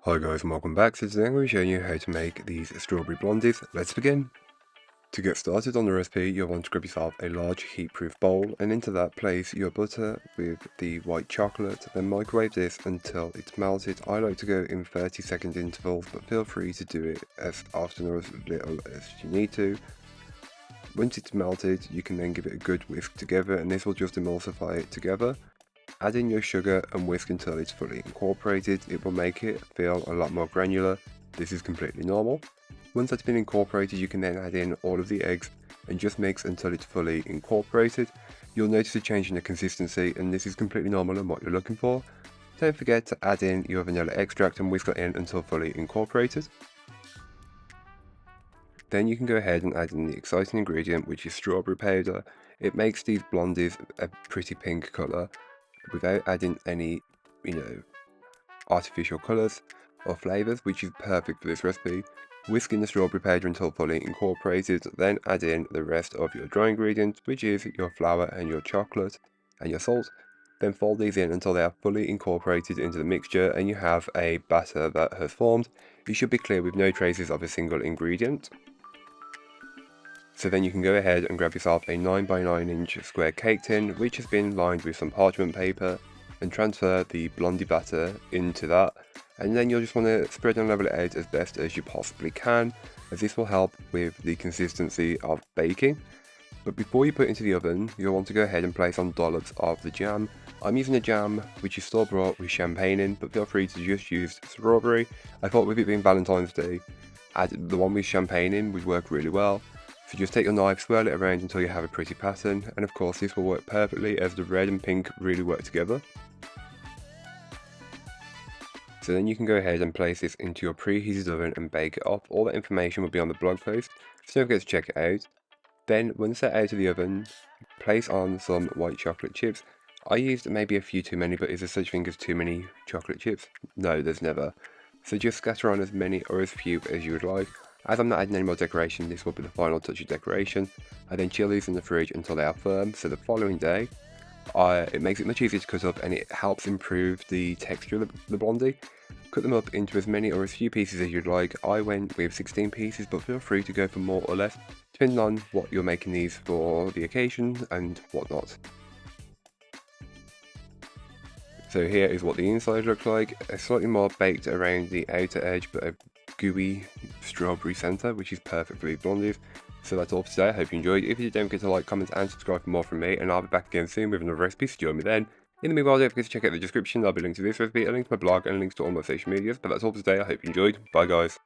Hi guys and welcome back. So today I'm going to be showing you how to make these strawberry blondies. Let's begin. To get started on the recipe, you'll want to grab yourself a large heat-proof bowl, and into that place your butter with the white chocolate, then microwave this until it's melted. I like to go in 30-second intervals, but feel free to do it as often or as little as you need to. Once it's melted, you can then give it a good whisk together, and this will just emulsify it together. Add in your sugar and whisk until it's fully incorporated. It will make it feel a lot more granular. This is completely normal. Once that's been incorporated, you can then add in all of the eggs and just mix until it's fully incorporated. You'll notice a change in the consistency, and this is completely normal and what you're looking for. Don't forget to add in your vanilla extract and whisk it in until fully incorporated. Then you can go ahead and add in the exciting ingredient, which is strawberry powder. It makes these blondies a pretty pink colour without adding any, artificial colours or flavours, which is perfect for this recipe. Whisk in the strawberry powder until fully incorporated, then add in the rest of your dry ingredients, which is your flour and your chocolate and your salt. Then fold these in until they are fully incorporated into the mixture and you have a batter that has formed. It should be clear with no traces of a single ingredient. So then you can go ahead and grab yourself a 9x9" square cake tin, which has been lined with some parchment paper, and transfer the blondie batter into that. And then you'll just want to spread and level it out as best as you possibly can, as this will help with the consistency of baking. But before you put it into the oven, you'll want to go ahead and place on dollops of the jam. I'm using a jam which is store bought with champagne in, but feel free to just use strawberry. I thought with it being Valentine's Day, the one with champagne in would work really well. So just take your knife, swirl it around until you have a pretty pattern, and of course this will work perfectly as the red and pink really work together. So then you can go ahead and place this into your preheated oven and bake it off. All that information will be on the blog post, so don't forget to check it out. Then once they're out of the oven, place on some white chocolate chips. I used maybe a few too many, but is there such thing as too many chocolate chips? No, there's never. So just scatter on as many or as few as you would like. As I'm not adding any more decoration, this will be the final touch of decoration. I then chill these in the fridge until they are firm, so the following day, it makes it much easier to cut up and it helps improve the texture of the blondie. Cut them up into as many or as few pieces as you'd like. I went with 16 pieces, but feel free to go for more or less, depending on what you're making these for the occasion and whatnot. So here is what the inside looks like, a slightly more baked around the outer edge, but a gooey strawberry centre, which is perfect for these blondies. So that's all for today. I hope you enjoyed. If you did, don't forget to like, comment and subscribe for more from me, and I'll be back again soon with another recipe, so join me then. In the meanwhile, don't forget to check out the description. There'll be links to this recipe, a link to my blog, and links to all my social medias. But that's all for today. I hope you enjoyed. Bye guys.